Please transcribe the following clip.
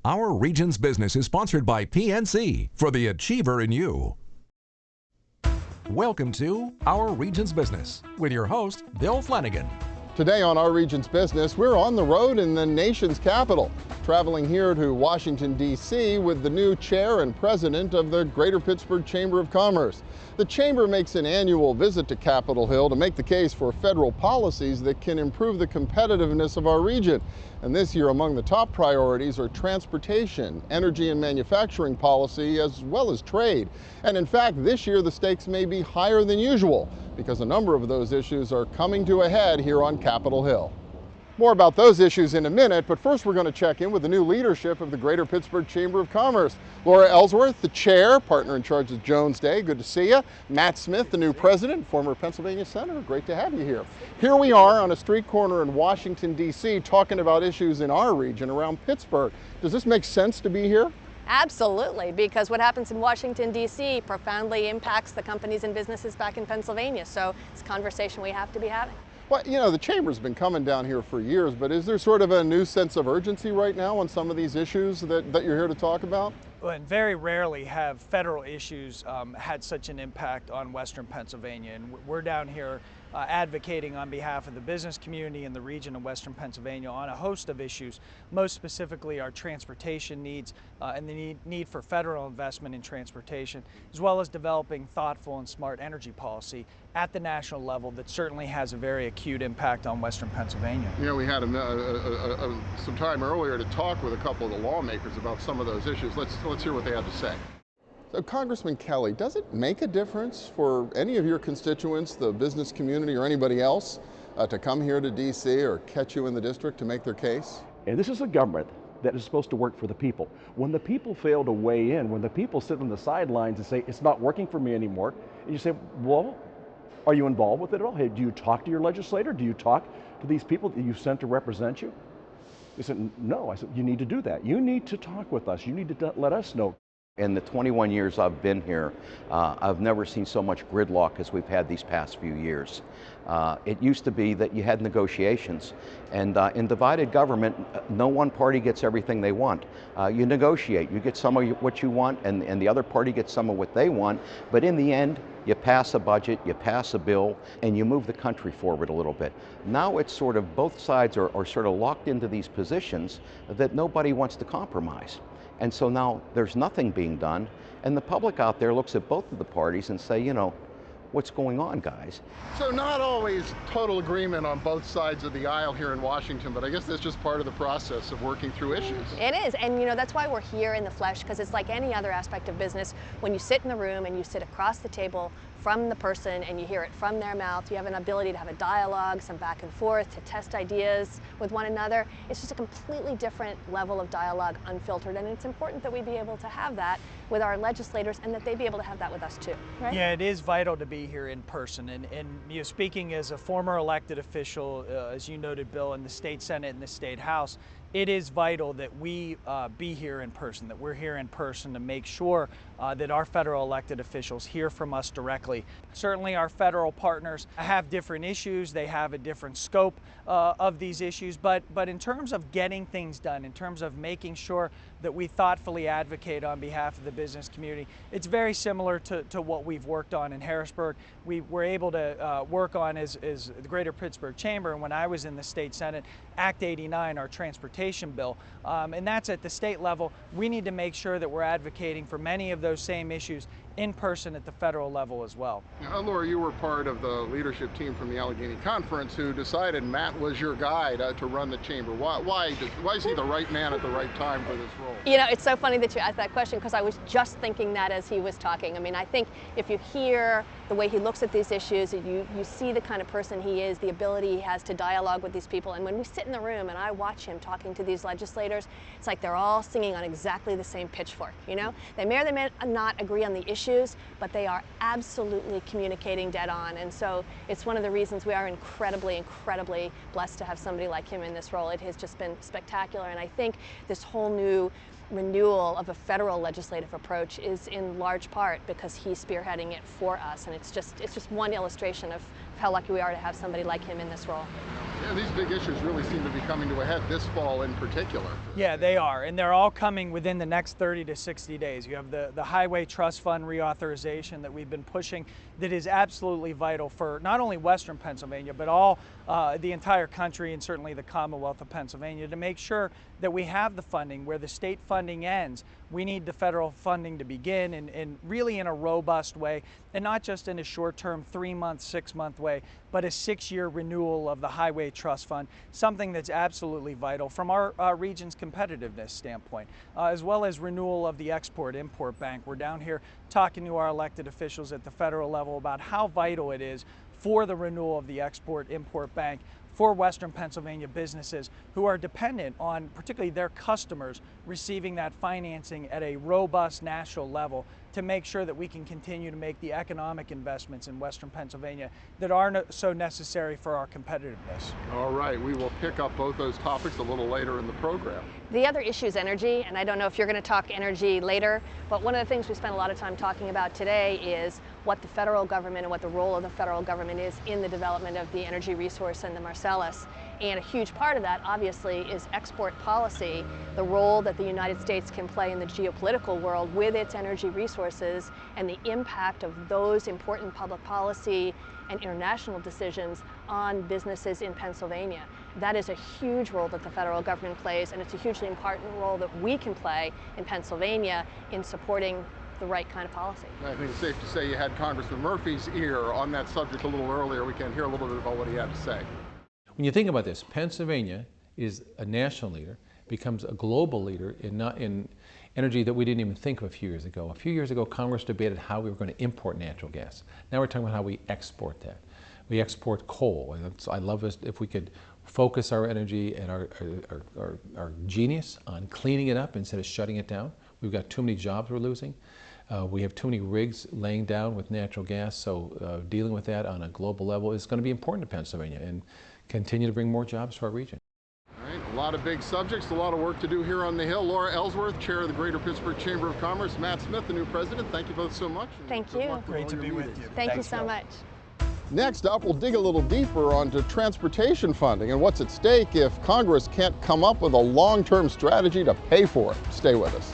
Our Region's Business is sponsored by PNC for the Achiever in You. Welcome to Our Region's Business with your host, Bill Flanagan. Today on Our Region's Business, we're on the road in the nation's capital, traveling here to Washington, D.C. with the new chair and president of the Greater Pittsburgh Chamber of Commerce. The Chamber makes an annual visit to Capitol Hill to make the case for federal policies that can improve the competitiveness of our region. And this year, among the top priorities are transportation, energy and manufacturing policy, as well as trade. And in fact, this year the stakes may be higher than usual because a number of those issues are coming to a head here on Capitol Hill. More about those issues in a minute, but first we're going to check in with the new leadership of the Greater Pittsburgh Chamber of Commerce. Laura Ellsworth, the chair, partner in charge of Jones Day, good to see you. Matt Smith, the new president, former Pennsylvania senator, great to have you here. Here we are on a street corner in Washington, D.C., talking about issues in our region around Pittsburgh. Does this make sense to be here? Absolutely, because what happens in Washington, D.C. profoundly impacts the companies and businesses back in Pennsylvania, so it's a conversation we have to be having. Well, you know, the Chamber's been coming down here for years, but is there sort of a new sense of urgency right now on some of these issues that you're here to talk about? Well, and very rarely have federal issues had such an impact on Western Pennsylvania. And we're down here advocating on behalf of the business community in the region of Western Pennsylvania on a host of issues, most specifically our transportation needs and the need for federal investment in transportation, as well as developing thoughtful and smart energy policy at the national level that certainly has a very acute impact on Western Pennsylvania. You know, we had some time earlier to talk with a couple of the lawmakers about some of those issues. Let's hear what they had to say. So Congressman Kelly, does it make a difference for any of your constituents, the business community or anybody else, to come here to D.C. or catch you in the district to make their case? And this is a government that is supposed to work for the people. When the people fail to weigh in, when the people sit on the sidelines and say, it's not working for me anymore, and you say, well, are you involved with it at all? Hey, do you talk to your legislator? Do you talk to these people that you sent to represent you? They said, no. I said, you need to do that. You need to talk with us. You need to let us know. In the 21 years I've been here, I've never seen so much gridlock as we've had these past few years. It used to be that you had negotiations, and in divided government, no one party gets everything they want. You negotiate, you get some of what you want, and the other party gets some of what they want, but in the end, you pass a budget, you pass a bill, and you move the country forward a little bit. Now it's sort of both sides are sort of locked into these positions that nobody wants to compromise. And so now there's nothing being done, and the public out there looks at both of the parties and say, you know, what's going on, guys? So not always total agreement on both sides of the aisle here in Washington, but I guess that's just part of the process of working through issues. It is, and you know, that's why we're here in the flesh, because it's like any other aspect of business. When you sit in the room and you sit across the table from the person and you hear it from their mouth, you have an ability to have a dialogue, some back and forth, to test ideas with one another. It's just a completely different level of dialogue, unfiltered, and it's important that we be able to have that with our legislators and that they be able to have that with us too, right? Yeah, it is vital to be here in person, and you know, speaking as a former elected official, as you noted, Bill, in the state Senate and the state House, it is vital that we be here in person, that we're here in person to make sure that our federal elected officials hear from us directly. Certainly our federal partners have different issues, they have a different scope of these issues, but in terms of getting things done, in terms of making sure that we thoughtfully advocate on behalf of the business community, it's very similar to what we've worked on in Harrisburg. We were able to work on as the Greater Pittsburgh Chamber, and when I was in the state Senate, Act 89, our transportation bill, and that's at the state level. We need to make sure that we're advocating for many of those same issues in person at the federal level as well. Now, Laura, you were part of the leadership team from the Allegheny Conference who decided Matt was your guy to run the chamber. Why is he the right man at the right time for this role? You know, it's so funny that you asked that question, because I was just thinking that as he was talking. I mean, I think if you hear the way he looks at these issues, you see the kind of person he is, the ability he has to dialogue with these people, and when we sit in the room and I watch him talking to these legislators, it's like they're all singing on exactly the same pitchfork, you know? They may or they may not agree on the issues, but they are absolutely communicating dead on, and so it's one of the reasons we are incredibly, incredibly blessed to have somebody like him in this role. It has just been spectacular, and I think this whole new renewal of a federal legislative approach is in large part because he's spearheading it for us, and it's just one illustration of how lucky we are to have somebody like him in this role. Yeah, these big issues really seem to be coming to a head this fall in particular. Yeah, they are, and they're all coming within the next 30 to 60 days. You have the Highway Trust Fund reauthorization that we've been pushing that is absolutely vital for not only Western Pennsylvania, but all the entire country and certainly the Commonwealth of Pennsylvania to make sure that we have the funding. Where the state funding ends, we need the federal funding to begin and really in a robust way, and not just in a short-term 3-month, 6-month way, but a 6-year renewal of the Highway Trust Fund, something that's absolutely vital from our region's competitiveness standpoint, as well as renewal of the Export-Import Bank. We're down here talking to our elected officials at the federal level about how vital it is for the renewal of the Export-Import Bank for Western Pennsylvania businesses who are dependent on particularly their customers receiving that financing at a robust national level to make sure that we can continue to make the economic investments in Western Pennsylvania that are so necessary for our competitiveness. All right, we will pick up both those topics a little later in the program. The other issue is energy, and I don't know if you're going to talk energy later, but one of the things we spent a lot of time talking about today is what the federal government and what the role of the federal government is in the development of the energy resource in the Marcellus. And a huge part of that, obviously, is export policy, the role that the United States can play in the geopolitical world with its energy resources, and the impact of those important public policy and international decisions on businesses in Pennsylvania. That is a huge role that the federal government plays, and it's a hugely important role that we can play in Pennsylvania in supporting the right kind of policy. I think it's safe to say you had Congressman Murphy's ear on that subject a little earlier. We can hear a little bit about what he had to say. When you think about this, Pennsylvania is a national leader, becomes a global leader in energy that we didn't even think of a few years ago. A few years ago, Congress debated how we were going to import natural gas. Now we're talking about how we export that. We export coal. And I love this, if we could focus our energy and our genius on cleaning it up instead of shutting it down. We've got too many jobs we're losing. We have too many rigs laying down with natural gas, so dealing with that on a global level is going to be important to Pennsylvania and continue to bring more jobs to our region. All right, a lot of big subjects, a lot of work to do here on the Hill. Laura Ellsworth, Chair of the Greater Pittsburgh Chamber of Commerce, Matt Smith, the new president, thank you both so much. Thank you. Great to be with you. Thank you so much. Next up, we'll dig a little deeper onto transportation funding and what's at stake if Congress can't come up with a long-term strategy to pay for it. Stay with us.